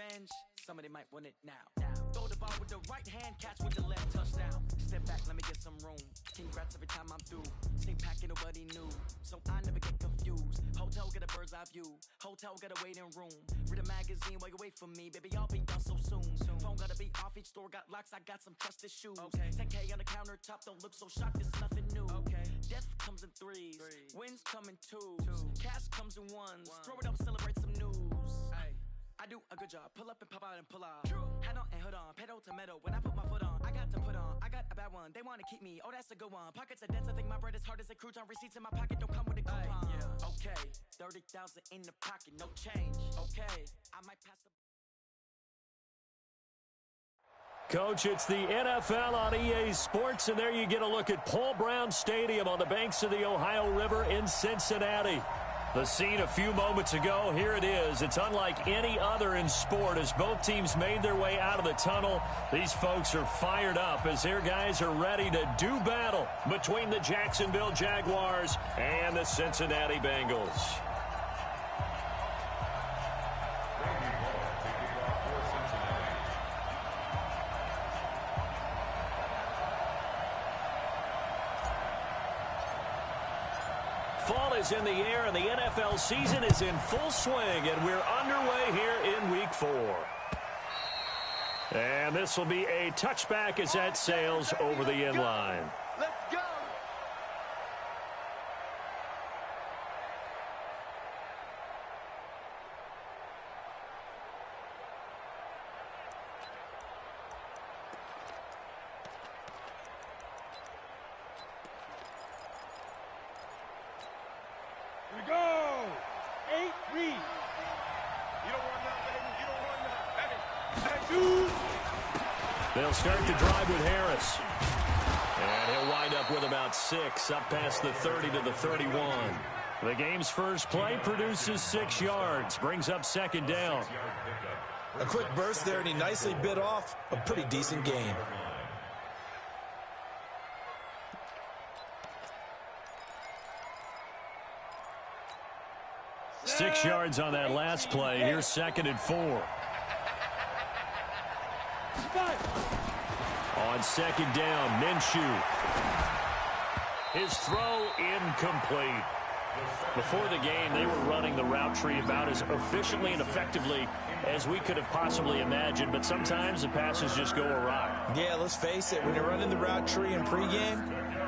revenge, somebody might want it now. Throw the ball with the right hand, catch with the left, touchdown. Step back, let me get some room. Congrats every time I'm through. Stay packing, nobody knew, so I never get confused. Hotel, get a bird's eye view. Hotel, get a waiting room. Read a magazine while you wait for me, baby, I'll be done so soon. Phone gotta be off, each store got locks, I got some trusted shoes. 10K on the countertop, don't look so shocked, it's nothing new. Death comes in threes, wins come in twos. Cash comes in ones, throw it up, celebrate some news. I do a good job, pull up and pop out and pull out. Head on and hood on, pedal to metal. When I put my foot on, I got to put on. I got a bad one, they wanna keep me, oh that's a good one. Pockets are dense, I think my bread is hard as a crouton. Receipts in my pocket don't come with a coupon. Okay, 30,000 in the pocket, no change. Okay, I might pass the... Coach, it's the NFL on EA Sports, and there you get a look at Paul Brown Stadium on the banks of the Ohio River in Cincinnati. The scene a few moments ago, here it is. It's unlike any other in sport as both teams made their way out of the tunnel. These folks are fired up as their guys are ready to do battle between the Jacksonville Jaguars and the Cincinnati Bengals. Fall is in the air, and the NFL season is in full swing, and we're underway here in Week 4. And this will be a touchback as that sails over the end line. Let's go! Here we go! 8 read. You don't want that, baby. You don't want that. Hey, dude. They'll start the drive with Harris. And he'll wind up with about 6, up past the 30 to the 31. The game's first play produces 6 yards, brings up second down. A quick burst there, and he nicely bit off a pretty decent gain. 6 yards on that last play. Here's second and 4. On second down, Minshew. His throw incomplete. Before the game, they were running the route tree about as efficiently and effectively as we could have possibly imagined, but sometimes the passes just go awry. Yeah, let's face it, when you're running the route tree in pregame,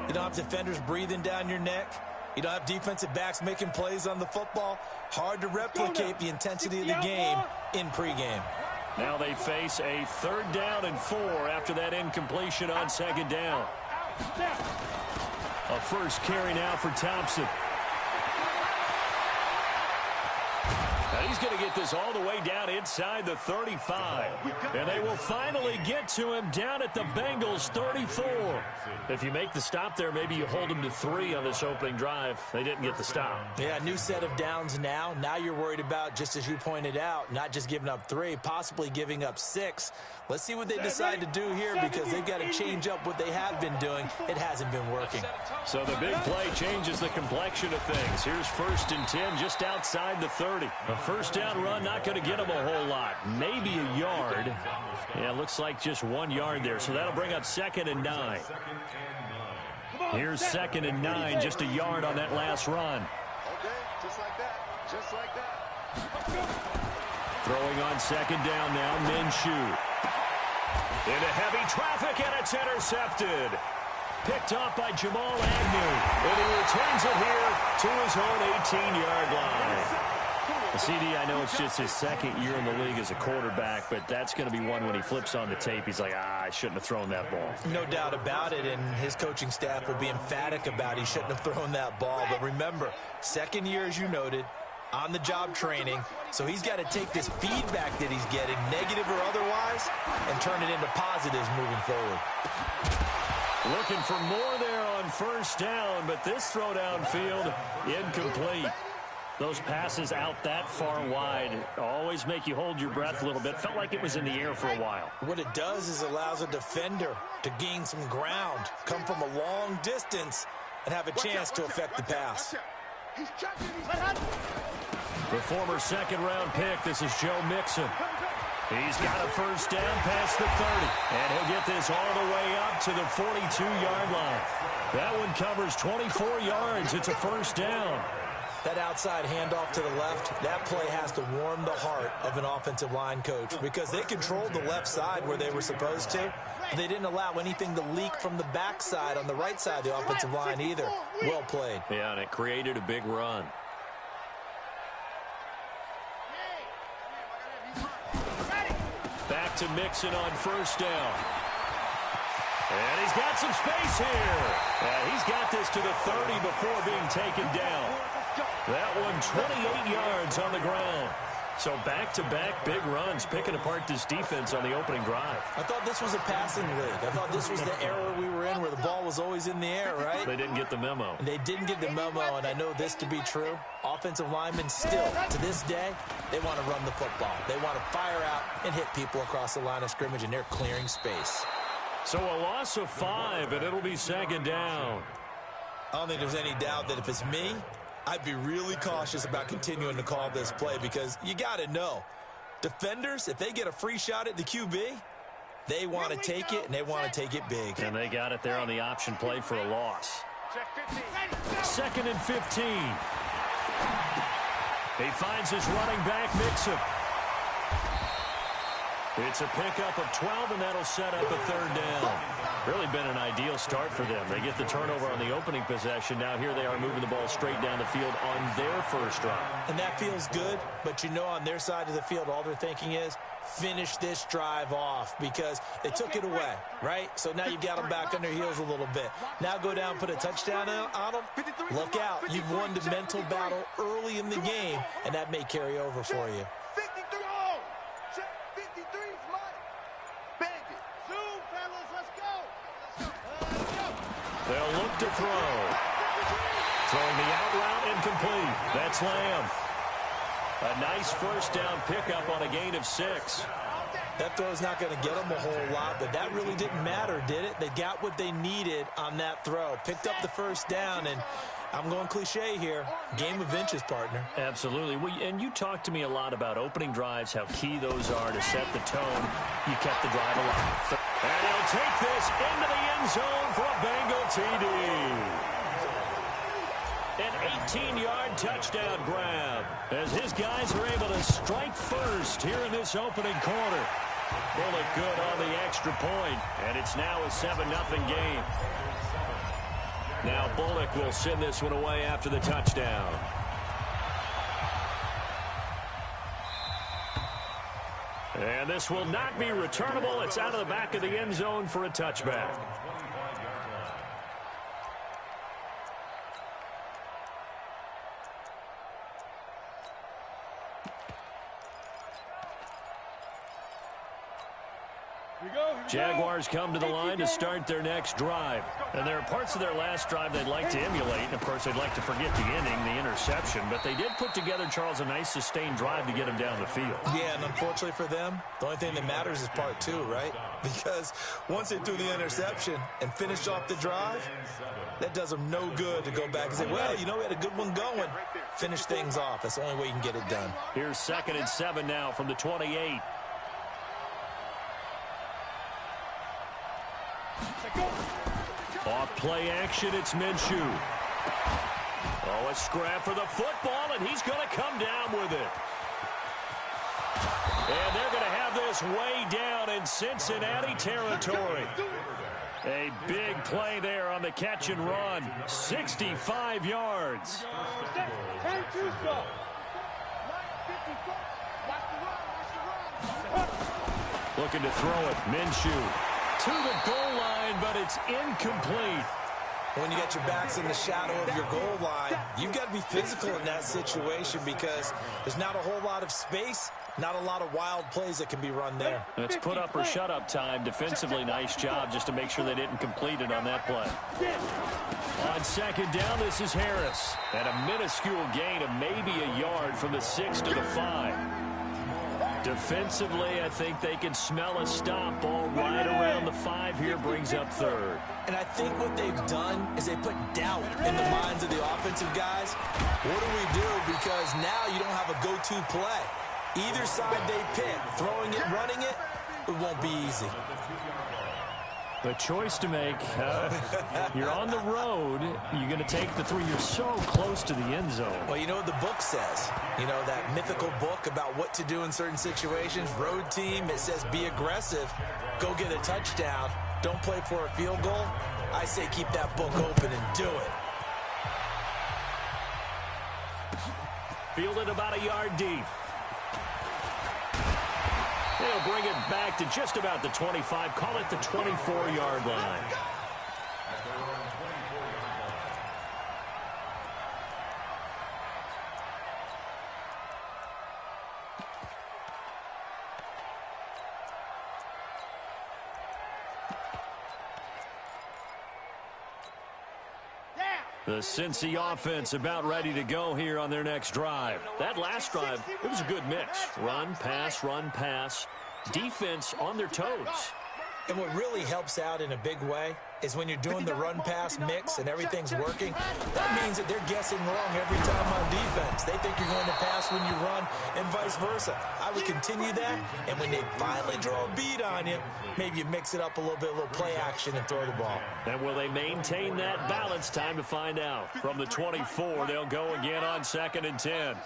you don't have defenders breathing down your neck. You don't have defensive backs making plays on the football. Hard to replicate the intensity of the game in pregame. Now they face a 3rd down and 4 after that incompletion on second down. A first carry now for Thompson. Now he's going to get this all the way down inside the 35. And they will finally get to him down at the Bengals 34. If you make the stop there, maybe you hold him to 3 on this opening drive. They didn't get the stop. Yeah, new set of downs now. Now you're worried about, just as you pointed out, not just giving up 3, possibly giving up 6. Let's see what they decide to do here because they've got to change up what they have been doing. It hasn't been working. So the big play changes the complexion of things. Here's 1st and 10 just outside the 30. A first down run, not going to get them a whole lot. Maybe a yard. Yeah, looks like just 1 yard there. So that'll bring up 2nd and 9. Here's 2nd and 9, just a yard on that last run. Okay, just like that. Just like that. Throwing on second down now, Minshew. Into heavy traffic, and it's intercepted. Picked off by Jamal Agnew. And he returns it here to his own 18-yard line. The CD, I know it's just his 2nd year in the league as a quarterback, but that's going to be one when he flips on the tape. He's like, I shouldn't have thrown that ball. No doubt about it, and his coaching staff will be emphatic about he shouldn't have thrown that ball. But remember, 2nd year, as you noted, on-the-job training, so he's got to take this feedback that he's getting, negative or otherwise, and turn it into positives moving forward. Looking for more there on first down, but this throw downfield incomplete. Those passes out that far wide always make you hold your breath a little bit. Felt like it was in the air for a while. What it does is allows a defender to gain some ground, come from a long distance, and have a chance to affect the pass. The former 2nd-round pick, this is Joe Mixon. He's got a first down past the 30. And he'll get this all the way up to the 42-yard line. That one covers 24 yards. It's a first down. That outside handoff to the left, that play has to warm the heart of an offensive line coach because they controlled the left side where they were supposed to. They didn't allow anything to leak from the backside on the right side of the offensive line either. Well played. Yeah, and it created a big run. Back to Mixon on first down. And he's got some space here. He's got this to the 30 before being taken down. That one 28 yards on the ground. So back-to-back big runs, picking apart this defense on the opening drive. I thought this was a passing league. I thought this was the era we were in where the ball was always in the air, right? They didn't get the memo. They didn't get the memo, and I know this to be true. Offensive linemen still, to this day, they want to run the football. They want to fire out and hit people across the line of scrimmage, and they're clearing space. So a loss of 5, and it'll be second down. I don't think there's any doubt that if it's me, I'd be really cautious about continuing to call this play because you got to know, defenders, if they get a free shot at the QB, they want to take it, and they want to take it big. And they got it there on the option play for a loss. Second and 15. He finds his running back, Mixon. It's a pickup of 12, and that'll set up a third down. Really been an ideal start for them. They get the turnover on the opening possession. Now here they are moving the ball straight down the field on their first drive. And that feels good, but you know on their side of the field, all they're thinking is finish this drive off because they took it away, right? So now you've got them back on their heels a little bit. Now go down, put a touchdown on them. Look out. You've won the mental battle early in the game, and that may carry over for you. They'll look to throw. Throwing the out route incomplete. That's Lamb. A nice first down pickup on a gain of 6. That throw's not going to get them a whole lot, but that really didn't matter, did it? They got what they needed on that throw. Picked up the first down, and I'm going cliche here. Game of inches, partner. Absolutely. And you talked to me a lot about opening drives, how key those are to set the tone. You kept the drive alive. And he'll take this into the end zone for a Bengal TD. An 18-yard touchdown grab as his guys are able to strike first here in this opening quarter. Bullock good on the extra point, and it's now a 7-0 game. Now Bullock will send this one away after the touchdown. And this will not be returnable. It's out of the back of the end zone for a touchback. Jaguars come to the line to start their next drive. And there are parts of their last drive they'd like to emulate. And, of course, they'd like to forget the ending, the interception. But they did put together, Charles, a nice sustained drive to get them down the field. Yeah, and unfortunately for them, the only thing that matters is part 2, right? Because once they threw the interception and finished off the drive, that does them no good to go back and say, well, you know, we had a good one going. Finish things off. That's the only way you can get it done. Here's 2nd and 7 now from the 28. Off play action, it's Minshew. Oh, a scrap for the football, and he's going to come down with it. And they're going to have this way down in Cincinnati territory. A big play there on the catch and run. 65 yards. Looking to throw it. Minshew to the goal line, but it's incomplete. When you got your backs in the shadow of your goal line, you've got to be physical in that situation because there's not a whole lot of space, not a lot of wild plays that can be run there. It's put up or shut up time. Defensively, nice job just to make sure they didn't complete it on that play. On 2nd down, this is Harris. And a minuscule gain of maybe a yard from the 6 to the 5. Defensively, I think they can smell a stop ball right around the 5 here, brings up 3rd. And I think what they've done is they put doubt in the minds of the offensive guys. What do we do? Because now you don't have a go-to play. Either side they pick, throwing it, running it, it won't be easy. A choice to make. You're on the road. You're going to take the 3. You're so close to the end zone. Well, you know what the book says. You know, that mythical book about what to do in certain situations. Road team, it says be aggressive. Go get a touchdown. Don't play for a field goal. I say keep that book open and do it. Fielded about a yard deep. They'll bring it back to just about the 25. Call it the 24-yard line. The Cincy offense about ready to go here on their next drive. That last drive, it was a good mix. Run, pass. Defense on their toes. And what really helps out in a big way is when you're doing the run-pass mix and everything's working, that means that they're guessing wrong every time on defense. They think you're going to pass when you run and vice versa. I would continue that, and when they finally draw a beat on you, maybe you mix it up a little bit, a little play action and throw the ball. And will they maintain that balance? Time to find out. From the 24, they'll go again on 2nd and 10.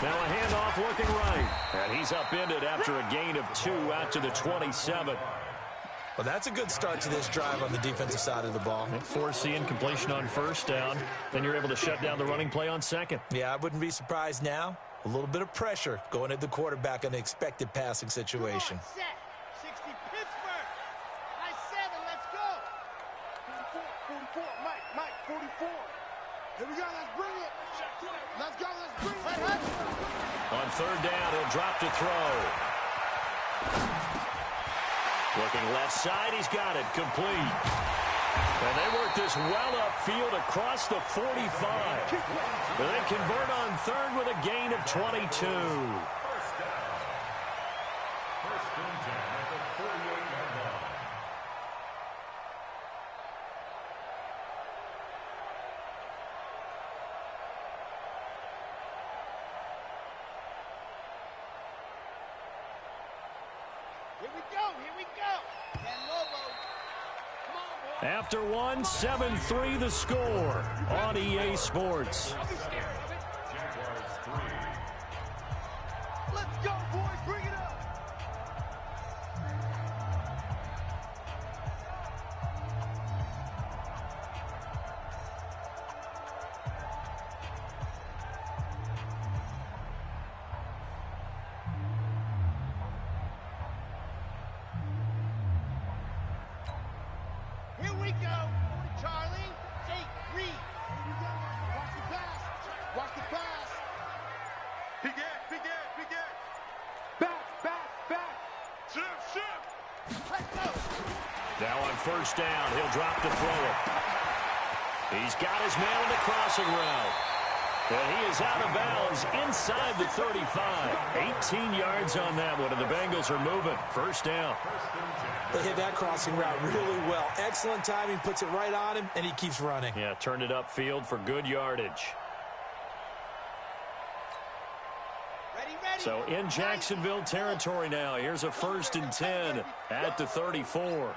Now a handoff looking right. And he's upended after a gain of 2 out to the 27. Well, that's a good start to this drive on the defensive side of the ball. Forcing completion on 1st down. Then you're able to shut down the running play on 2nd. Yeah, I wouldn't be surprised now. A little bit of pressure going at the quarterback in the expected passing situation. 60 Pittsburgh. Nice 7. Let's go. 44. Mike, 44. Here we go. Let's bring it. Let's go. Let's bring it. On 3rd down, he'll drop to throw. Looking left side, he's got it, complete. And they work this well upfield across the 45. And they convert on 3rd with a gain of 22. Here we go. After 1, 7-3 the score on EA Sports. Let's go, boys. Bring it up. Here we go. Charlie, take Reed. Watch the pass. Watch the pass. Big it. Back. Shift. Let's go. Now on 1st down, he'll drop to throw it. He's got his man on the crossing route. And he is out of bounds inside the 35. 18 yards on that one, and the Bengals are moving. 1st down. They hit that crossing route really well. Excellent timing, puts it right on him, and he keeps running. Yeah, turned it upfield for good yardage. Ready. So in Jacksonville territory now. Here's a 1st and 10 at the 34.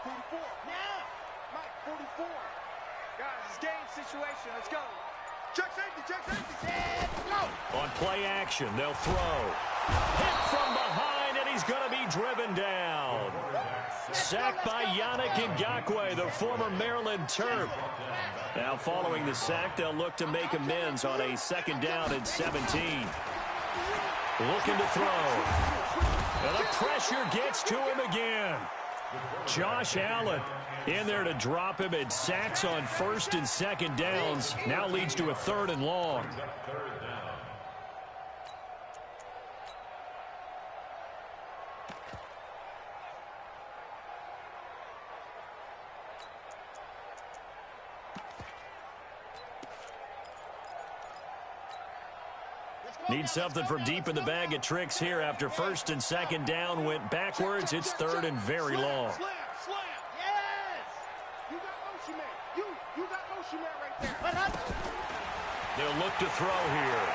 44. Now. Mike, 44. Guys, it's game situation. Let's go. Check safety. Let's go. On play action, they'll throw. Hit from behind, and he's going to be driven down. Sacked by Yannick Ngakoue, the former Maryland Terp. Now following the sack, they'll look to make amends on a 2nd down and 17. Looking to throw. And the pressure gets to him again. Josh Allen in there to drop him, and sacks on 1st and 2nd downs. Now leads to a 3rd and long. Need something from deep in the bag of tricks here after 1st and 2nd down went backwards. It's 3rd and very long. Slam. Yes. You got motion man. You got motion man right there. They'll look to throw here.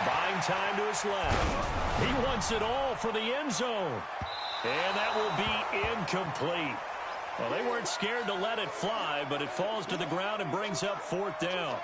Buying time to his left. He wants it all for the end zone. And that will be incomplete. Well, they weren't scared to let it fly, but it falls to the ground and brings up 4th down.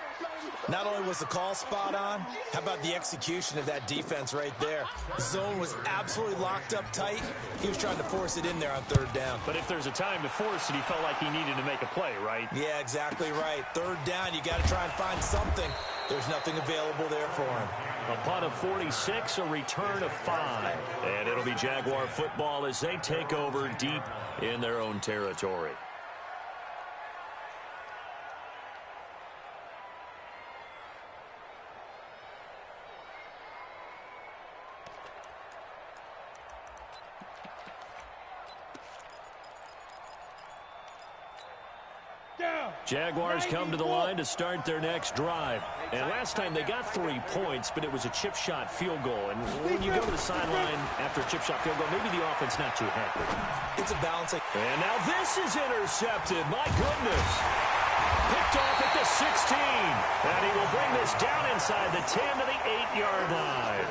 Not only was the call spot on, how about the execution of that defense right there? The zone was absolutely locked up tight. He was trying to force it in there on 3rd down. But if there's a time to force it, he felt like he needed to make a play, right? Yeah, exactly right. 3rd down, you got to try and find something. There's nothing available there for him. A punt of 46, a return of 5. And it'll be Jaguar football as they take over deep in their own territory. Jaguars come to the line to start their next drive. And last time they got 3 points, but it was a chip shot field goal. And when you go to the sideline after a chip shot field goal, maybe the offense not too happy. It's a balancing. And now this is intercepted. My goodness. Picked off at the 16. And he will bring this down inside the 10 to the 8-yard line.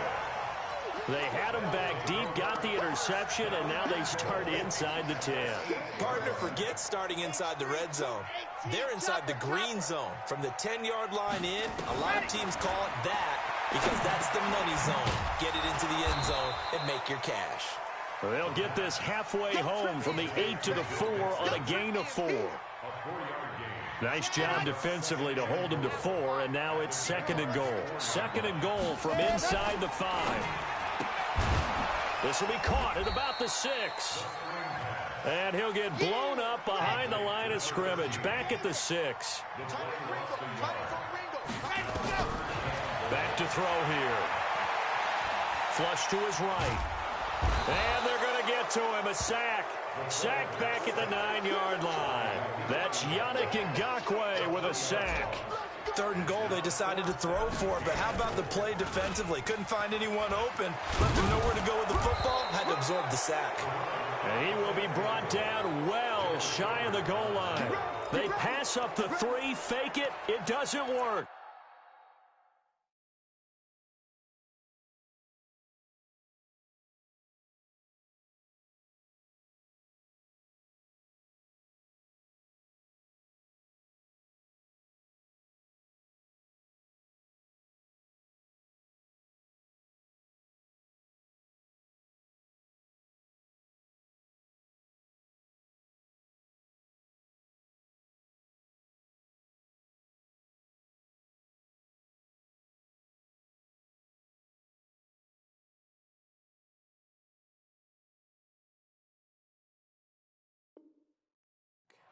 They had him back deep, got the interception, and now they start inside the 10. Partner forgets starting inside the red zone. They're inside the green zone. From the 10-yard line in, a lot of teams call it that because that's the money zone. Get it into the end zone and make your cash. They'll get this halfway home from the 8 to the 4 on a gain of 4. Nice job defensively to hold him to 4, and now it's 2nd and goal. 2nd and goal from inside the 5. This will be caught at about the 6. And he'll get blown up behind the line of scrimmage. Back at the 6. Back to throw here. Flush to his right. And they're going to get to him. A sack. Sack back at the 9-yard line. That's Yannick Ngakoue with a sack. 3rd and goal, they decided to throw for it, but how about the play defensively? Couldn't find anyone open. Left him nowhere to go with the football. Had to absorb the sack. And he will be brought down well shy of the goal line. They pass up the 3, fake it. It doesn't work.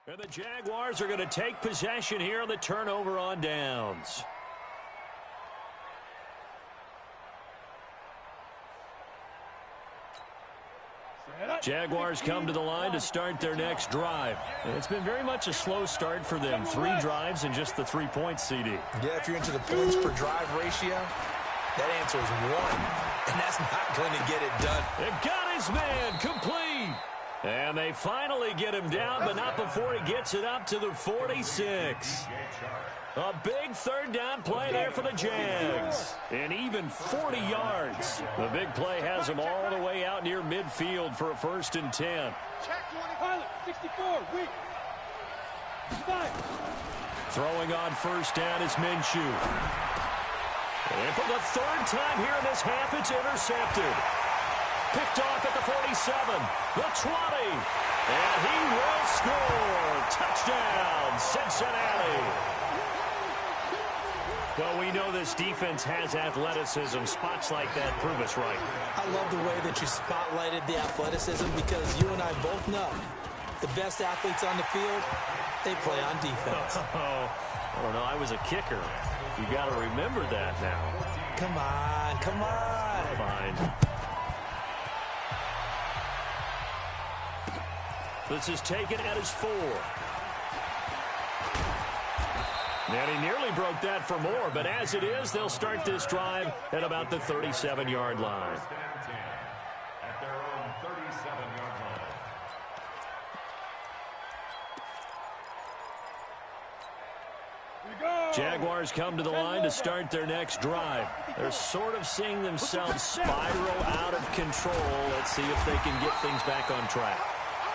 And the Jaguars are going to take possession here on the turnover on downs. Jaguars come to the line to start their next drive. It's been very much a slow start for them. 3 drives and just the 3 points, CD. Yeah, if you're into the points per drive ratio, that answer is 1. And that's not going to get it done. It got his man complete. And they finally get him down, but not before he gets it up to the 46. A big 3rd down play there for the Jags. And even 40 yards. The big play has them all the way out near midfield for a 1st and 10. Pilot, 64, weak. 5. Throwing on 1st down is Minshew. And for the 3rd time here in this half, it's intercepted. Picked off at the 47, the 20, and he will score. Touchdown, Cincinnati. Well, we know this defense has athleticism. Spots like that prove us right. I love the way that you spotlighted the athleticism because you and I both know the best athletes on the field, they play on defense. Oh, I don't know. I was a kicker. You got to remember that now. Come on, come on. Fine. This is taken at his 4. And he nearly broke that for more, but as it is, they'll start this drive at about the 37-yard line. At their own 37-yard line. Jaguars come to the line to start their next drive. They're sort of seeing themselves spiral out of control. Let's see if they can get things back on track.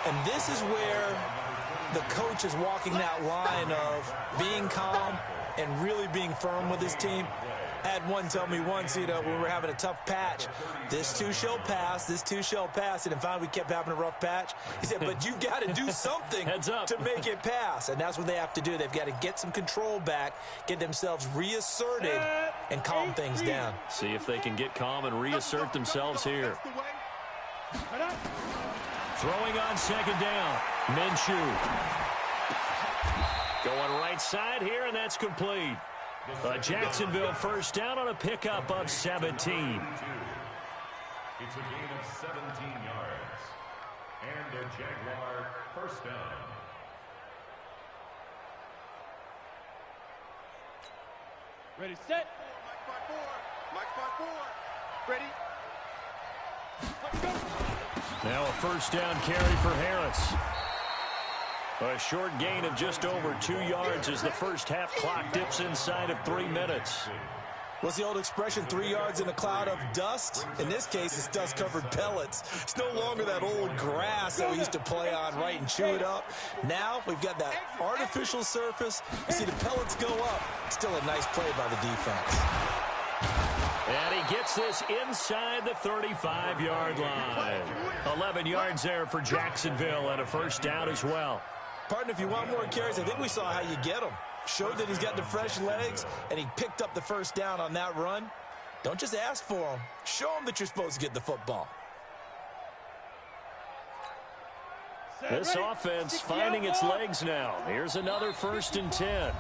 And this is where the coach is walking that line of being calm and really being firm with his team. I had one tell me once, when we were having a tough patch, this too shall pass, this too shall pass. And finally, we kept having a rough patch. He said, but you got to do something to make it pass. And that's what they have to do. They've got to get some control back, get themselves reasserted, and calm things down. See if they can get calm and reassert themselves here. Throwing on second down, Minshew. Going right side here, and that's complete. Jacksonville first down on a pickup of 17. It's a gain of 17 yards. And a Jaguar first down. Ready, set. Mike 5-4. Ready. Let's go. Now a first down carry for Harris. A short gain of just over 2 yards as the first half clock dips inside of 3 minutes. What's the old expression, 3 yards in a cloud of dust? In this case, it's dust-covered pellets. It's no longer that old grass that we used to play on, right, and chew it up. Now we've got that artificial surface. You see the pellets go up. Still a nice play by the defense. And he gets this inside the 35-yard line. 11 yards there for Jacksonville and a first down as well. Partner, if you want more carries, I think we saw how you get them. Showed that he's got the fresh legs, and he picked up the first down on that run. Don't just ask for them. Show them that you're supposed to get the football. This offense finding its legs now. Here's another 1st and 10.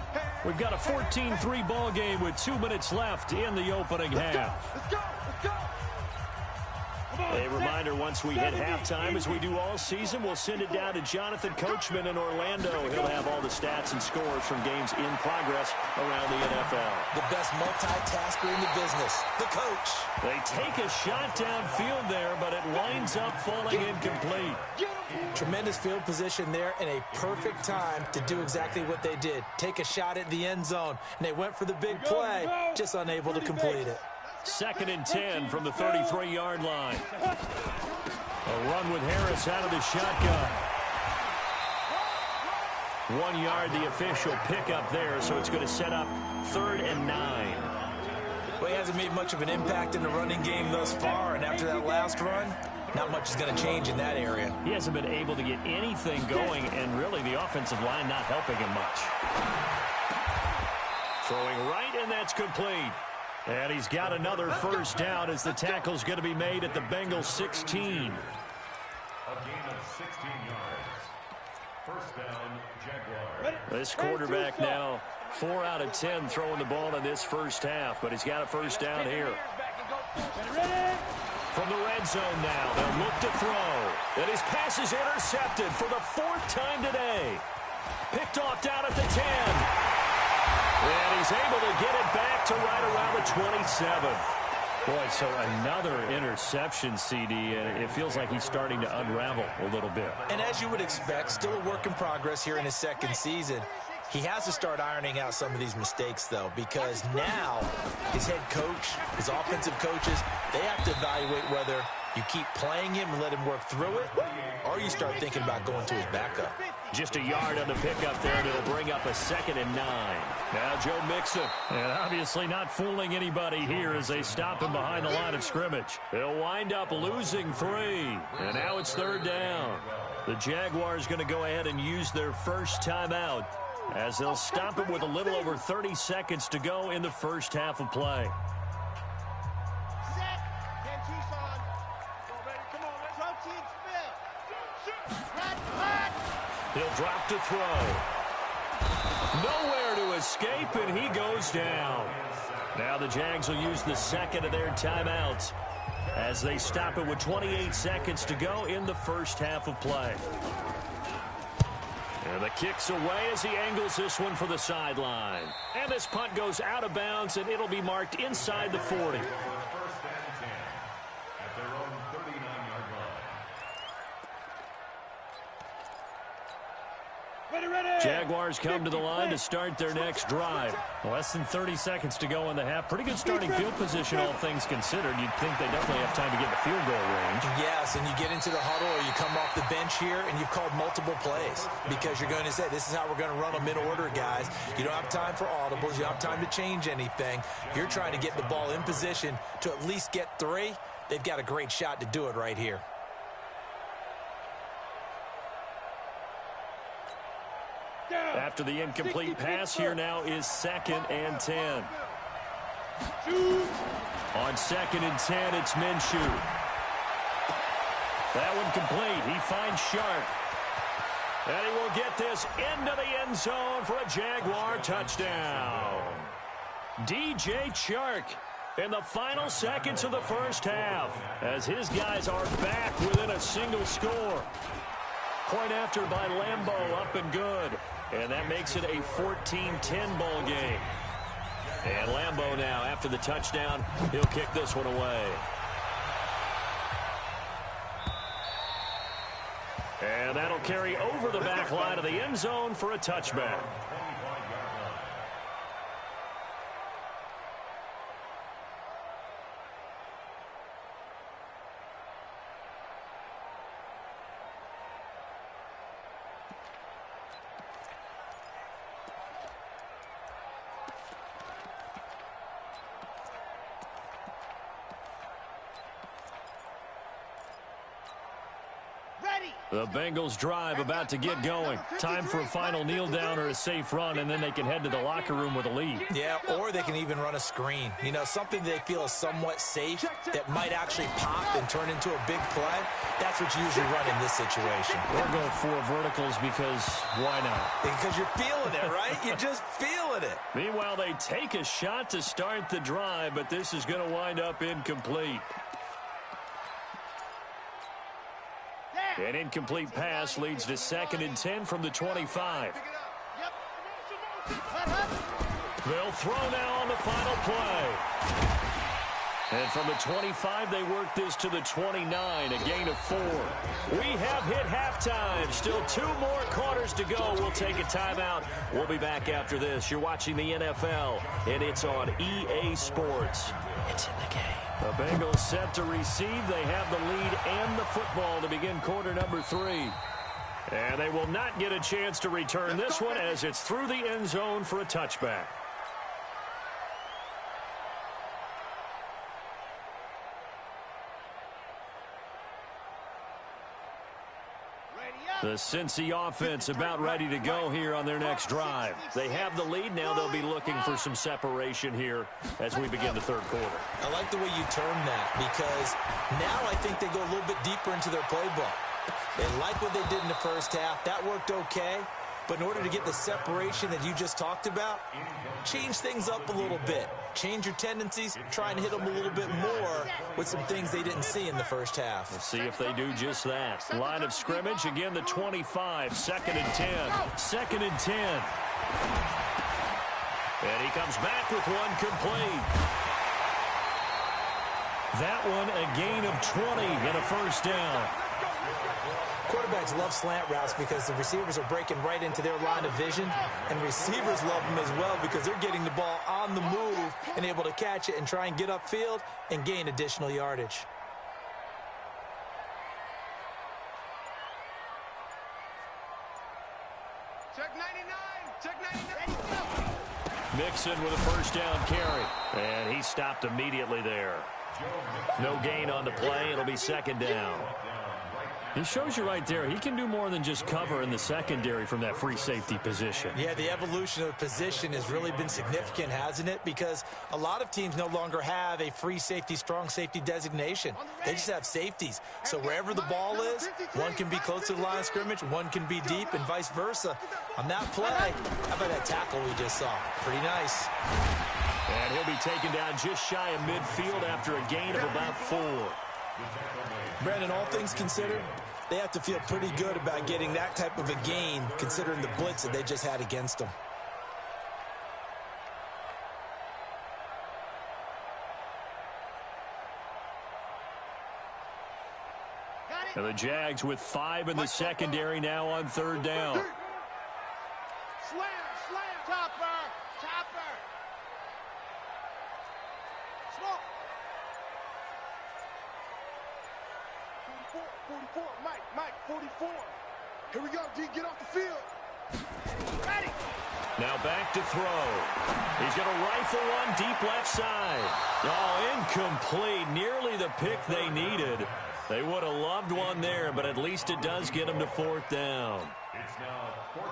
We've got a 14-3 ball game with 2 minutes left in the opening half. Let's go. A reminder, once we hit halftime, as we do all season, we'll send it down to Jonathan Coachman in Orlando. He'll have all the stats and scores from games in progress around the NFL. The best multitasker in the business, the coach. They take a shot downfield there, but it winds up falling incomplete. Tremendous field position there and a perfect time to do exactly what they did. Take a shot at the end zone, and they went for the big play, just unable to complete it. 2nd and 10 from the 33-yard line. A run with Harris out of the shotgun. 1 yard, the official pickup there, so it's going to set up 3rd and 9. Well, he hasn't made much of an impact in the running game thus far, and after that last run, not much is going to change in that area. He hasn't been able to get anything going, and really the offensive line not helping him much. Throwing right, and that's complete. And he's got another first down as the tackle's going to be made at the Bengals 16. A gain of 16 yards. First down, Jaguars. This quarterback now 4 out of 10 throwing the ball in this first half, but he's got a first down here. From the red zone now, they'll look to throw. And his pass is intercepted for the 4th time today. Picked off down at the 10. And he's able to get it back to right around the 27. Boy, so another interception, CD, and it feels like he's starting to unravel a little bit. And as you would expect, still a work in progress here in his 2nd season. He has to start ironing out some of these mistakes, though, because now his head coach, his offensive coaches, they have to evaluate whether you keep playing him and let him work through it, or you start thinking about going to his backup. Just a yard on the pickup there, and it'll bring up a 2nd and 9. Now Joe Mixon, and obviously not fooling anybody here as they stop him behind the line of scrimmage. They'll wind up losing 3, and now it's 3rd down. The Jaguars going to go ahead and use their first timeout as they'll stop him with a little over 30 seconds to go in the first half of play. He'll drop to throw. Nowhere to escape, and he goes down. Now the Jags will use the 2nd of their timeouts as they stop it with 28 seconds to go in the first half of play. And the kick's away as he angles this one for the sideline. And this punt goes out of bounds, and it'll be marked inside the 40. Jaguars come to the line to start their next drive. Less than 30 seconds to go in the half. Pretty good starting field position, all things considered. You'd think they definitely have time to get in the field goal range. Yes, and you get into the huddle or you come off the bench here and you've called multiple plays because you're going to say, this is how we're going to run them in order, guys. You don't have time for audibles. You don't have time to change anything. You're trying to get the ball in position to at least get 3. They've got a great shot to do it right here. After the incomplete pass, here now is 2nd and 10. On 2nd and 10, it's Minshew. That one complete. He finds Sharp. And he will get this into the end zone for a Jaguar touchdown. DJ Chark in the final seconds of the first half as his guys are back within a single score. Point after by Lambeau, up and good. And that makes it a 14-10 ball game. And Lambeau now, after the touchdown, he'll kick this one away. And that'll carry over the back line of the end zone for a touchback. The Bengals drive about to get going. Time for a final kneel down or a safe run, and then they can head to the locker room with a lead. Yeah, or they can even run a screen. You know, something they feel is somewhat safe that might actually pop and turn into a big play. That's what you usually run in this situation. Or go 4 verticals because why not? Because you're feeling it, right? You're just feeling it. Meanwhile, they take a shot to start the drive, but this is going to wind up incomplete. An incomplete pass leads to 2nd and 10 from the 25. They'll throw now on the final play. And from the 25, they work this to the 29, a gain of 4. We have hit halftime. Still 2 more quarters to go. We'll take a timeout. We'll be back after this. You're watching the NFL, and it's on EA Sports. It's in the game. The Bengals set to receive. They have the lead and the football to begin quarter number 3. And they will not get a chance to return this one as it's through the end zone for a touchback. The Cincy offense about ready to go here on their next drive. They have the lead. Now they'll be looking for some separation here as we begin the third quarter. I like the way you term that because now I think they go a little bit deeper into their playbook. They like what they did in the first half. That worked okay. But in order to get the separation that you just talked about, change things up a little bit. Change your tendencies, try and hit them a little bit more with some things they didn't see in the first half. Let's see if they do just that. Line of scrimmage, again, the 25, 2nd and 10. 2nd and 10. And he comes back with one complete. That one a gain of 20 and a first down. Quarterbacks love slant routes because the receivers are breaking right into their line of vision, and receivers love them as well because they're getting the ball on the move and able to catch it and try and get upfield and gain additional yardage. Check 99. Check 99. Mixon with a first down carry, and he stopped immediately there. No gain on the play. It'll be 2nd down. He shows you right there, he can do more than just cover in the secondary from that free safety position. Yeah, the evolution of the position has really been significant, hasn't it? Because a lot of teams no longer have a free safety, strong safety designation. They just have safeties. So wherever the ball is, one can be close to the line of scrimmage, one can be deep, and vice versa. On that play, how about that tackle we just saw? Pretty nice. And he'll be taken down just shy of midfield after a gain of about 4. Brandon, all things considered, they have to feel pretty good about getting that type of a gain considering the blitz that they just had against them. And the Jags with 5 in the secondary now on 3rd down. 44, Mike, 44. Here we go, D, get off the field. Ready. Now back to throw. He's going to rifle one deep left side. Oh, incomplete. Nearly the pick they needed. They would have loved one there, but at least it does get them to fourth down.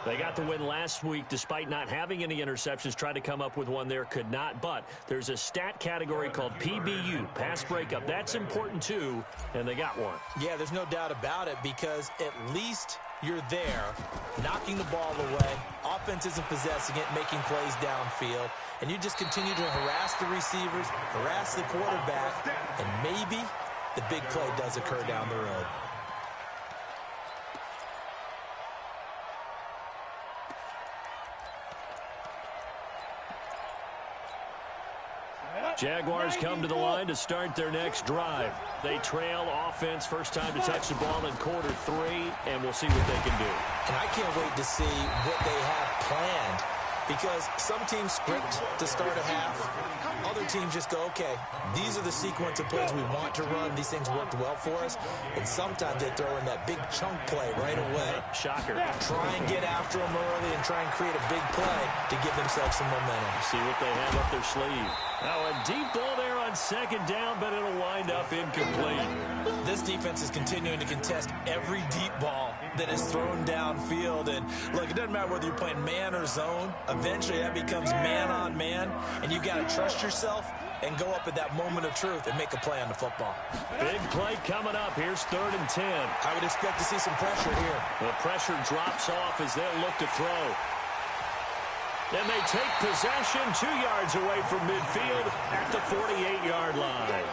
They got the win last week despite not having any interceptions. Tried to come up with one there, could not. But there's a stat category called PBU, pass breakup. That's important too, and they got one. Yeah, there's no doubt about it because at least you're there, knocking the ball away. Offense isn't possessing it, making plays downfield. And you just continue to harass the receivers, harass the quarterback, and maybe the big play does occur down the road. Jaguars come to the line to start their next drive. They trail offense, first time to touch the ball in quarter 3, and we'll see what they can do. And I can't wait to see what they have planned because some teams script to start a half. Other teams just go, okay, these are the sequence of plays we want to run. These things worked well for us. And sometimes they throw in that big chunk play right away. Shocker. Try and get after them early and try and create a big play to give themselves some momentum. See what they have up their sleeve. Now a deep ball there on second down, but it'll wind up incomplete. This defense is continuing to contest every deep ball that is thrown downfield. And look, it doesn't matter whether you're playing man or zone. Eventually that becomes man on man, and you got to trust yourself and go up at that moment of truth and make a play on the football. Big play coming up. Here's 3rd and 10. I would expect to see some pressure here. The pressure drops off as they'll look to throw. Then they take possession 2 yards away from midfield at the 48-yard line.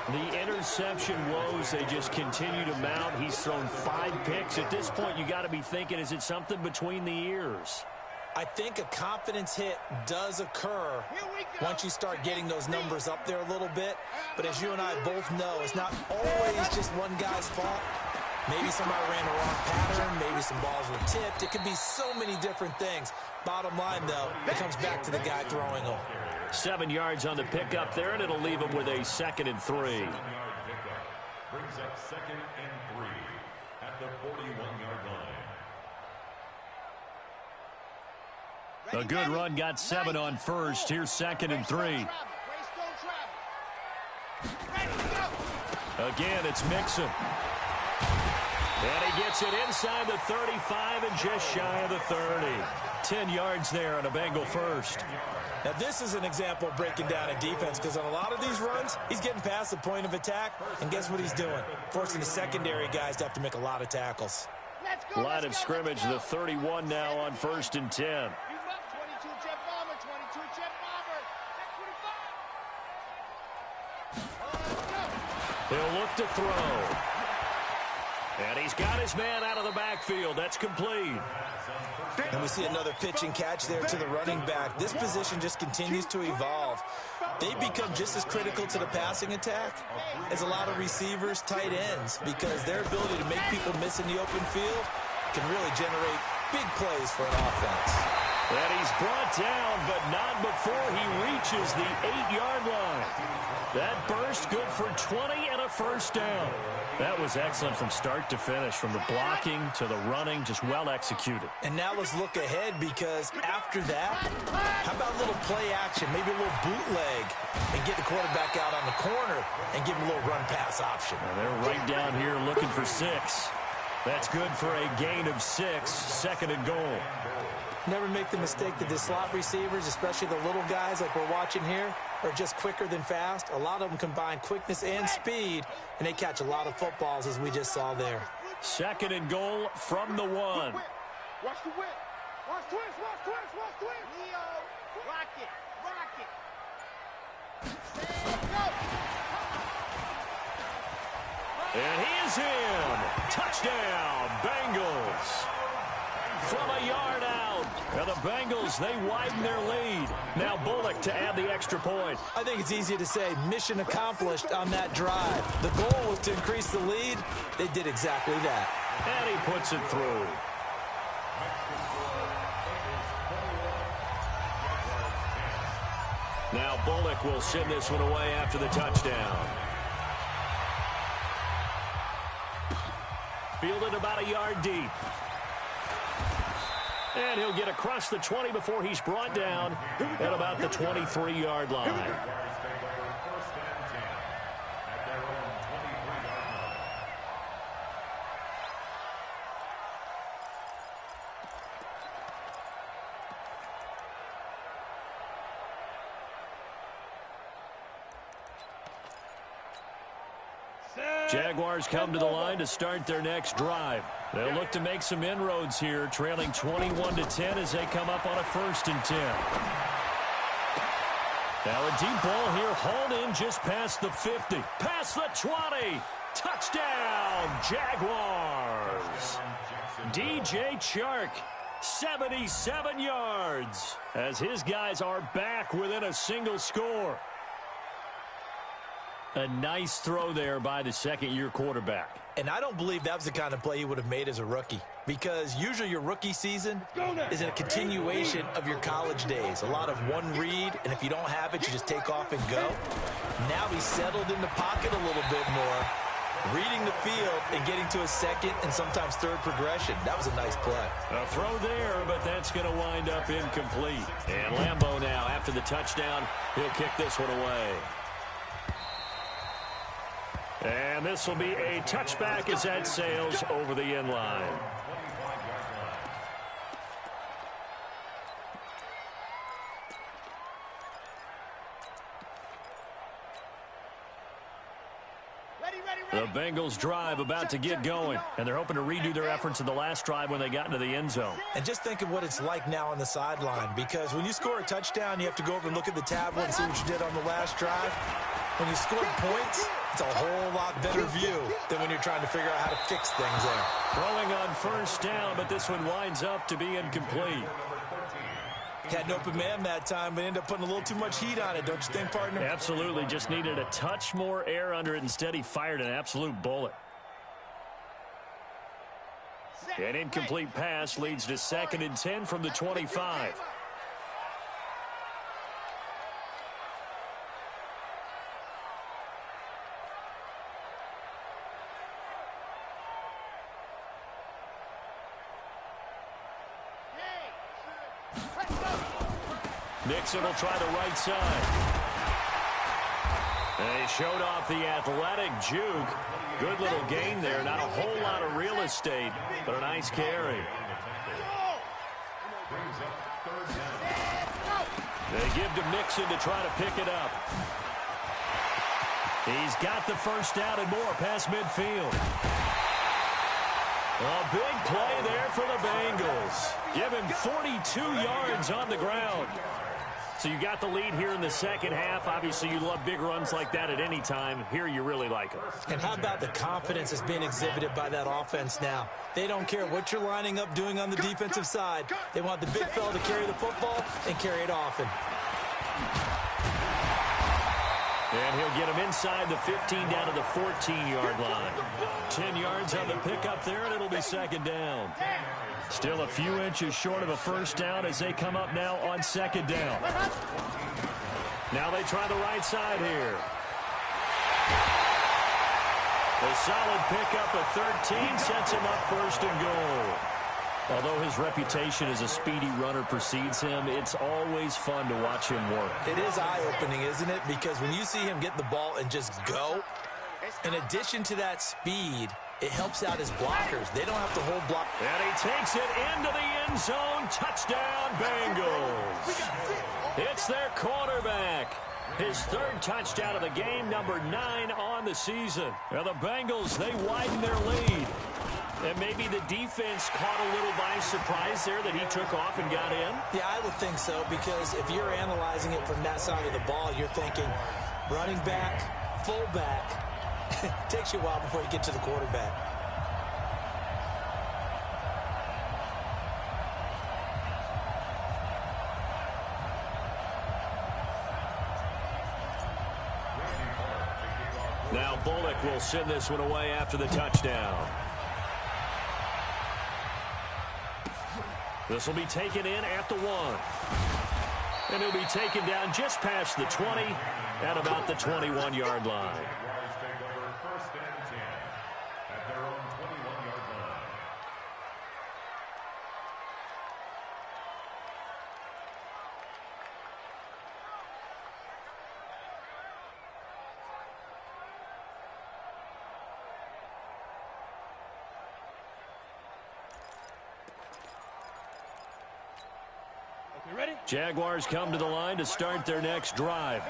The interception woes, they just continue to mount. He's thrown 5 picks. At this point, you got to be thinking, is it something between the ears? I think a confidence hit does occur once you start getting those numbers up there a little bit. But as you and I both know, it's not always just one guy's fault. Maybe somebody ran the wrong pattern. Maybe some balls were tipped. It could be so many different things. Bottom line, though, it comes back to the guy throwing them. 7 yards on the pickup there, and it'll leave him with a 2nd and 3. Brings up 2nd and 3 at the 41-yard line. A good run got 7 on first. Here's 2nd and 3. Again, it's Mixon. And he gets it inside the 35 and just shy of the 30. 10 yards there on a Bengal first. Now, this is an example of breaking down a defense because on a lot of these runs, he's getting past the point of attack, and guess what he's doing? Forcing the secondary guys to have to make a lot of tackles. Line of scrimmage, the 31 now on 1st and 10. 22 jet bomber, 22 jet bomber. He'll look to throw. And he's got his man out of the backfield. That's complete. And we see another pitch and catch there to the running back. This position just continues to evolve. They become just as critical to the passing attack as a lot of receivers, tight ends, because their ability to make people miss in the open field can really generate big plays for an offense. And he's brought down, but not before he reaches the 8-yard line. That burst good for 20 and a first down. That was excellent from start to finish, from the blocking to the running, just well executed. And now let's look ahead because after that, how about a little play action, maybe a little bootleg, and get the quarterback out on the corner and give him a little run-pass option. And they're right down here looking for 6. That's good for a gain of 6, 2nd and goal. Never make the mistake that the slot receivers, especially the little guys like we're watching here, are just quicker than fast. A lot of them combine quickness and speed, and they catch a lot of footballs, as we just saw there. 2nd and goal from the 1. Watch the whip. Watch twist, watch twist, watch twist. Leo, rock it, rock it. And he is in. Touchdown, Bengals. From a yard out. And the Bengals, they widen their lead. Now Bullock to add the extra point. I think it's easy to say mission accomplished on that drive. The goal was to increase the lead. They did exactly that. And he puts it through. Now Bullock will send this one away after the touchdown. fielded about a yard deep. And he'll get across the 20 before he's brought down at about the 23-yard line. Jaguars come to the line to start their next drive. They'll look to make some inroads here, trailing 21-10 as they come up on a 1st and 10. Now a deep ball here, hauled in just past the 50. Past the 20. Touchdown, Jaguars. DJ Chark, 77 yards, as his guys are back within a single score. A nice throw there by the second-year quarterback. And I don't believe that was the kind of play he would have made as a rookie, because usually your rookie season is a continuation of your college days. A lot of one read, and if you don't have it, you just take off and go. Now he's settled in the pocket a little bit more, reading the field and getting to a second and sometimes third progression. That was a nice play. A throw there, but that's going to wind up incomplete. And Lambeau now, after the touchdown, he'll kick this one away. And this will be a touchback as that sails over the end line. The Bengals drive about to get going, and they're hoping to redo their efforts in the last drive when they got into the end zone. And just think of what it's like now on the sideline, because when you score a touchdown, you have to go over and look at the tablet and see what you did on the last drive. When you score points, it's a whole lot better view than when you're trying to figure out how to fix things there. Throwing on 1st down, but this one winds up to be incomplete. Had an open man that time, but ended up putting a little too much heat on it, don't you think, partner? Absolutely. Just needed a touch more air under it. Instead, he fired an absolute bullet. An incomplete pass leads to 2nd and 10 from the 25. Nixon will try the right side. And he showed off the athletic juke. Good little gain there. Not a whole lot of real estate, but a nice carry. They give to Nixon to try to pick it up. He's got the 1st down and more past midfield. A big play there for the Bengals. Give him 42 yards on the ground. So you got the lead here in the second half. Obviously, you love big runs like that at any time. Here, you really like them. And how about the confidence that's being exhibited by that offense now? They don't care what you're lining up doing on the defensive side. They want the big fella to carry the football and carry it often. And he'll get him inside the 15 down to the 14-yard line. 10 yards on the pickup there, and it'll be 2nd down. Still a few inches short of a 1st down as they come up now on 2nd down. Now they try the right side here. A solid pickup of 13 sets him up 1st and goal. Although his reputation as a speedy runner precedes him, it's always fun to watch him work. It is eye-opening, isn't it? Because when you see him get the ball and just go, in addition to that speed, it helps out his blockers. They don't have to hold block. And he takes it into the end zone. Touchdown, Bengals. It's their quarterback. His 3rd touchdown of the game, number 9 on the season. Now the Bengals, they widen their lead. And maybe the defense caught a little by surprise there that he took off and got in? Yeah, I would think so, because if you're analyzing it from that side of the ball, you're thinking running back, fullback. It takes you a while before you get to the quarterback. Now Bullock will send this one away after the touchdown. This will be taken in at the 1. And he'll be taken down just past the 20 at about the 21-yard line. Jaguars come to the line to start their next drive.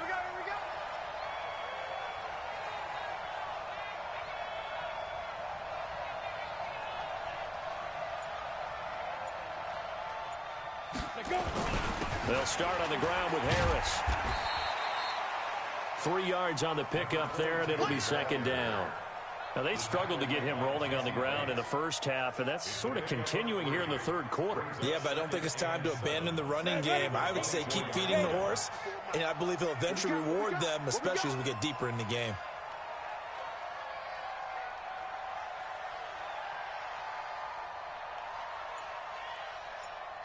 They'll start on the ground with Harris. 3 yards on the pickup there, and it'll be second down. Now, they struggled to get him rolling on the ground in the first half, and that's sort of continuing here in the third quarter. Yeah, but I don't think it's time to abandon the running game. I would say keep feeding the horse, and I believe he'll eventually reward them, especially as we get deeper in the game.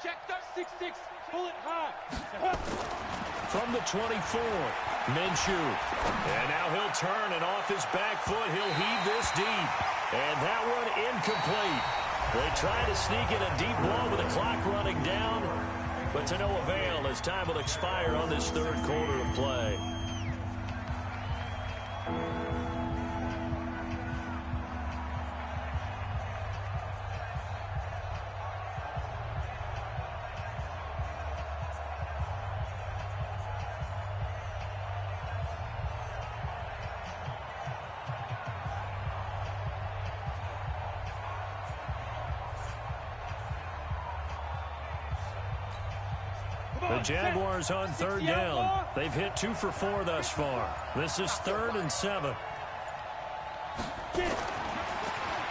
Check that 6-6, pull it high. From the 24, Minshew. And now he'll turn, and off his back foot, he'll heave this deep. And that one incomplete. They try to sneak in a deep ball with the clock running down, but to no avail as time will expire on this third quarter of play. The Jaguars on third down. They've hit 2 for 4 thus far. This is 3rd and 7.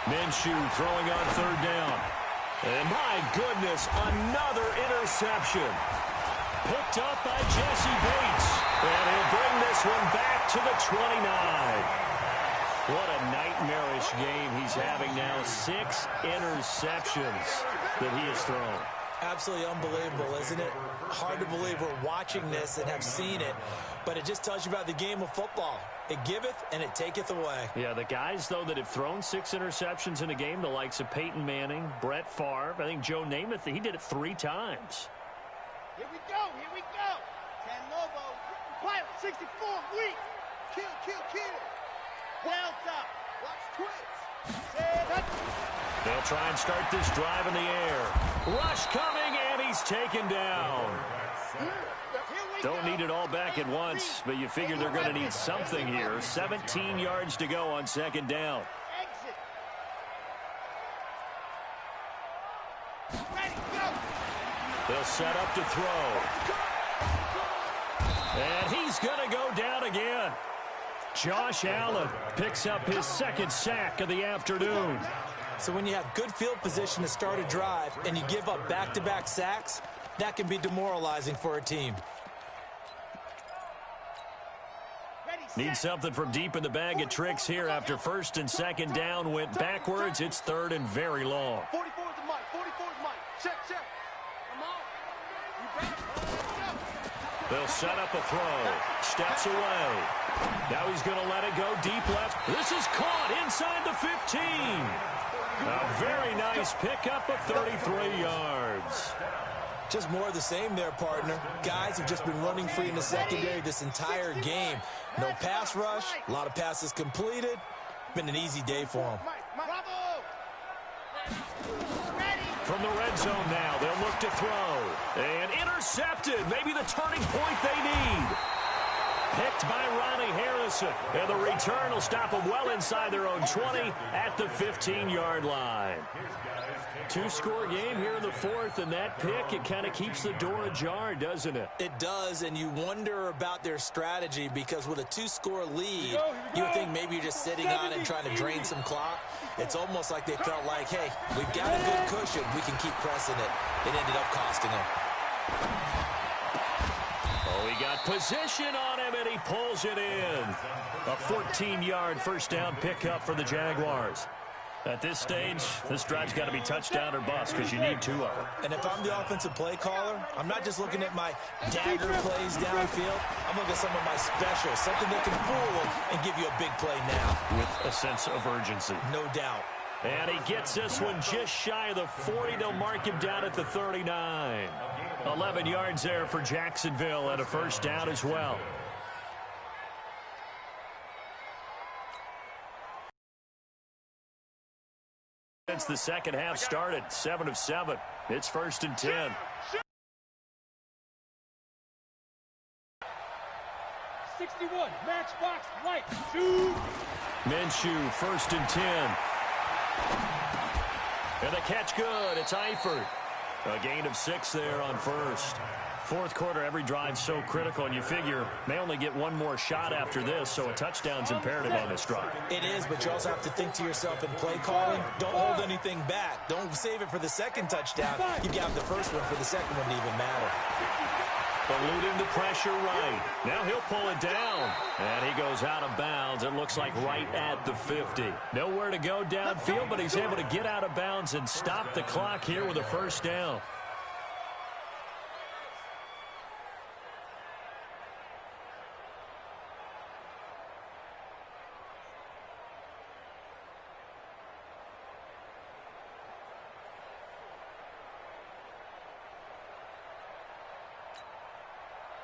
Minshew throwing on third down. And my goodness, another interception. Picked up by Jesse Bates. And he'll bring this one back to the 29. What a nightmarish game he's having now. 6 interceptions that he has thrown. Absolutely unbelievable, isn't it? Hard to believe we're watching this and have seen it, but it just tells you about the game of football. It giveth and it taketh away. Yeah, the guys, though, that have thrown 6 interceptions in a game, the likes of Peyton Manning, Brett Favre, I think Joe Namath, he did it 3 times. Here we go, here we go. 10 Lobo, Pilot 64, weak. Kill. Down top, watch twitch. They'll try and start this drive in the air. Rush coming, and he's taken down. Don't need it all back at once, but you figure they're going to need something here. 17 yards to go on second down. They'll set up to throw. And he's going to go down again. Josh Allen picks up his 2nd sack of the afternoon. So when you have good field position to start a drive and you give up back-to-back sacks, that can be demoralizing for a team. Need something from deep in the bag of tricks here after 1st and 2nd down went backwards. It's 3rd and very long. 44 is the mic. 44 is mic. Check. Come on. You better. They'll set up a throw. Steps away. Now he's going to let it go deep left. This is caught inside the 15. A very nice pickup of 33 yards. Just more of the same there, partner. Guys have just been running free in the secondary this entire game. No pass rush, a lot of passes completed. Been an easy day for them. From the red zone now, they'll look to throw. And intercepted. Maybe the turning point they need. Picked by Ronnie Harrison. And the return will stop them well inside their own 20 at the 15-yard line. 2-score game here in the 4th, and that pick, it kind of keeps the door ajar, doesn't it? It does, and you wonder about their strategy because with a 2-score lead, you would think maybe you're just sitting on it and trying to drain some clock. It's almost like they felt like, hey, we've got a good cushion. We can keep pressing it. It ended up costing them. Oh, he got position on him, and he pulls it in. A 14-yard first down pickup for the Jaguars. At this stage, this drive's got to be touchdown or bust because you need 2 of them. And if I'm the offensive play caller, I'm not just looking at my dagger plays downfield. I'm looking at some of my specials, something that can fool them and give you a big play now. With a sense of urgency. No doubt. And he gets this one just shy of the 40. They'll mark him down at the 39. 11 yards there for Jacksonville and a first down as well. Since the second half started, 7 of 7. It's 1st and 10. 61, matchbox light, shoot. Minshew, 1st and 10. And the catch good. It's Eifert. A gain of 6 there on first. Fourth quarter, every drive so critical, and you figure may only get one more shot after this, so a touchdown's imperative on this drive. It is, but you also have to think to yourself in play calling, don't hold anything back. Don't save it for the second touchdown. You got the first one for the second one to even matter. Eluding the pressure right. Now he'll pull it down. And he goes out of bounds. It looks like right at the 50. Nowhere to go downfield, but he's able to get out of bounds and stop the clock here with a first down.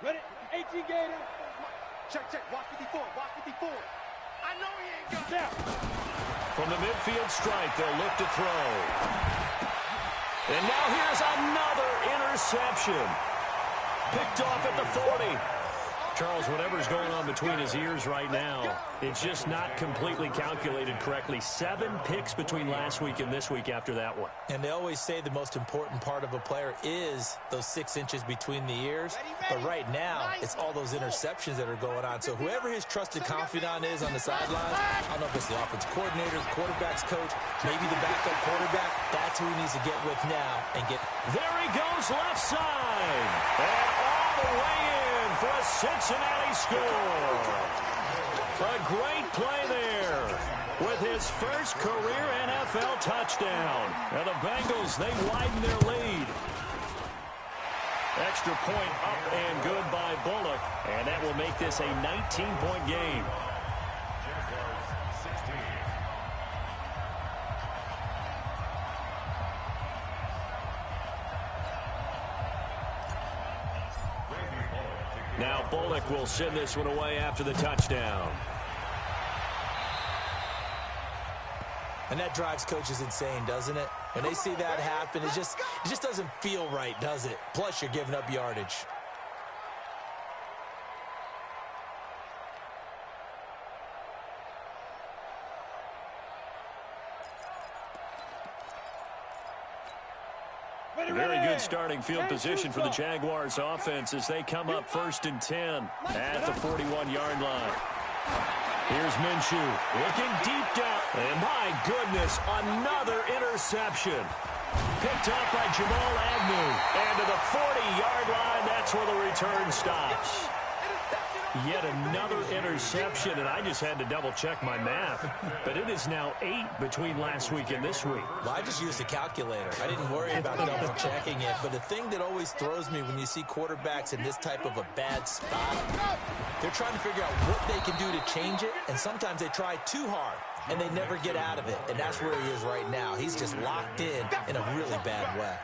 Ready? 18 Gator. Check, watch 54, watch 54. I know he ain't got Now. From the midfield stripe, they'll look to throw. And now here's another interception. Picked off at the 40. Charles, whatever's going on between his ears right now, it's just not completely calculated correctly. 7 picks between last week and this week after that one. And they always say the most important part of a player is those 6 inches between the ears. But right now, it's all those interceptions that are going on. So whoever his trusted confidant is on the sidelines, I don't know if it's the offensive coordinator, the quarterback's coach, maybe the backup quarterback, that's who he needs to get with now and get. There he goes, left side. And all the way in for a Cincinnati score. A great play there with his first career NFL touchdown. And the Bengals, they widen their lead. Extra point up and good by Bullock. And that will make this a 19-point game. Jaguars 16. Now Bullock will send this one away after the touchdown. And that drives coaches insane, doesn't it? When they see that happen, it just doesn't feel right, does it? Plus, you're giving up yardage. Very good starting field position for the Jaguars offense as they come up 1st and 10 at the 41-yard line. Here's Minshew looking deep down. And my goodness, another interception. Picked up by Jamal Agnew. And to the 40-yard line, that's where the return stops. Yet another interception, and I just had to double-check my math. But it is now 8 between last week and this week. Well, I just used a calculator. I didn't worry about double-checking it. But the thing that always throws me when you see quarterbacks in this type of a bad spot, they're trying to figure out what they can do to change it, and sometimes they try too hard, and they never get out of it. And that's where he is right now. He's just locked in a really bad way.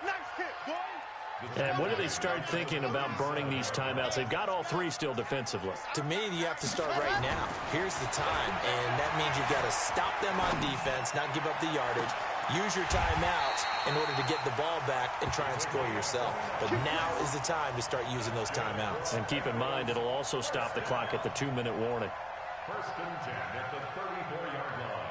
And when do they start thinking about burning these timeouts? They've got all 3 still defensively. To me, you have to start right now. Here's the time, and that means you've got to stop them on defense, not give up the yardage, use your timeouts in order to get the ball back and try and score yourself. But now is the time to start using those timeouts. And keep in mind, it'll also stop the clock at the 2-minute warning. 1st and 10 at the 34-yard line.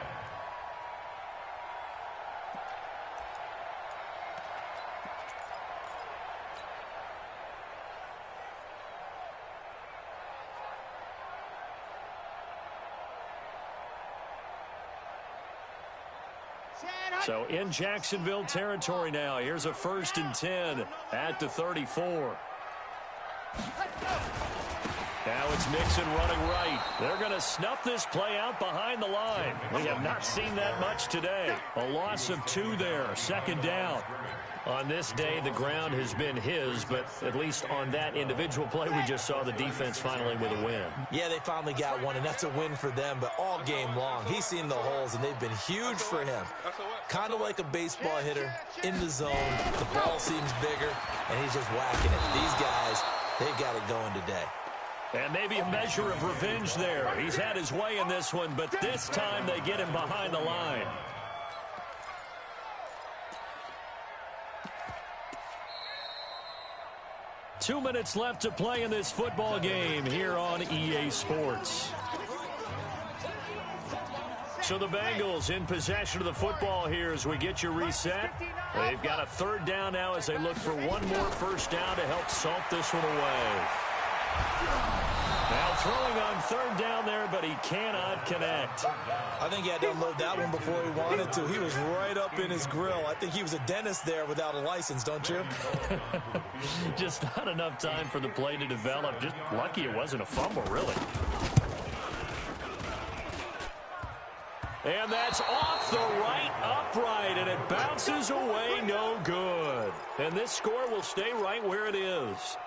So in Jacksonville territory now. Here's a 1st and 10 at the 34. Now it's Mixon running right. They're going to snuff this play out behind the line. We have not seen that much today. A loss of 2 there, 2nd down. On this day, the ground has been his, but at least on that individual play, we just saw the defense finally with a win. Yeah, they finally got one, and that's a win for them, but all game long, he's seen the holes, and they've been huge for him. Kind of like a baseball hitter, in the zone, the ball seems bigger, and he's just whacking it. These guys, they've got it going today. And maybe a measure of revenge there. He's had his way in this one, but this time they get him behind the line. 2 minutes left to play in this football game here on EA Sports. So the Bengals in possession of the football here as we get you reset. They've got a third down now as they look for one more first down to help salt this one away. Now throwing on third down there, but he cannot connect. I think he had to unload that one before he wanted to. He was right up in his grill. I think he was a dentist there without a license, don't you? Just not enough time for the play to develop. Just lucky it wasn't a fumble, really. And that's off the right upright, and it bounces away no good. And this score will stay right where it is.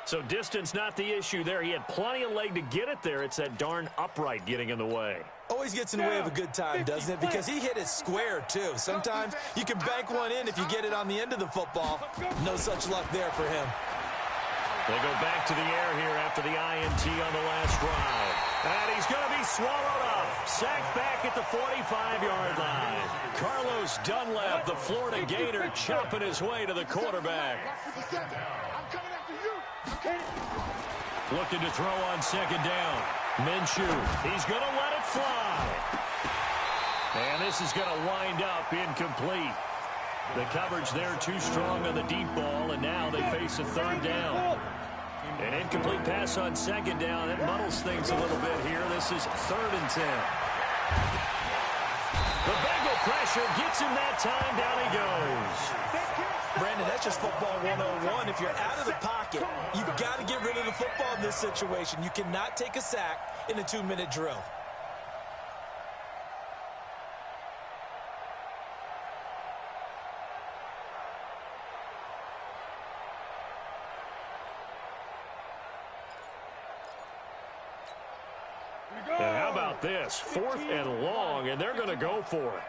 So distance not the issue there. He had plenty of leg to get it there. It's that darn upright getting in the way. Always gets in the way of a good time, doesn't it? Because he hit it square, too. Sometimes you can bank one in if you get it on the end of the football. No such luck there for him. They go back to the air here after the INT on the last drive. And he's going to be swallowed up. Sacked back at the 45-yard line. Carlos Dunlap, the Florida Gator, chopping his way to the quarterback. Looking to throw on second down. Minshew, he's going to let it fly. And this is going to wind up incomplete. The coverage there too strong on the deep ball, and now they face a third down. An incomplete pass on second down. That muddles things a little bit here. This is 3rd and 10. The Bengal pressure gets him that time. Down he goes. Brandon, that's just football 101. If you're out of the pocket, you've got to get rid of the football in this situation. You cannot take a sack in a 2-minute drill. And how about this? 4th and long, and they're going to go for it.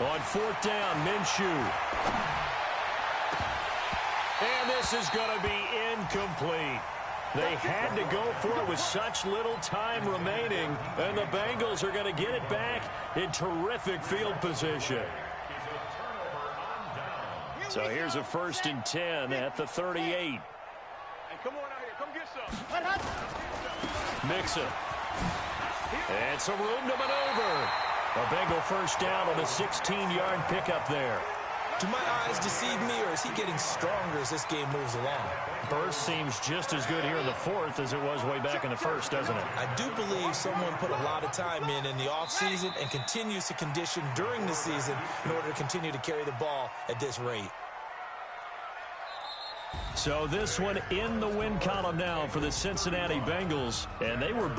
On 4th down, Minshew. And this is going to be incomplete. They had to go for it with such little time remaining, and the Bengals are going to get it back in terrific field position. So here's a 1st and 10 at the 38. Come on out here. Come get some. Mixon. And some room to maneuver. A Bengal first down on a 16-yard pickup there. Do my eyes deceive me, or is he getting stronger as this game moves along? Burst seems just as good here in the 4th as it was way back in the 1st, doesn't it? I do believe someone put a lot of time in the offseason and continues to condition during the season in order to continue to carry the ball at this rate. So this one in the win column now for the Cincinnati Bengals, and they were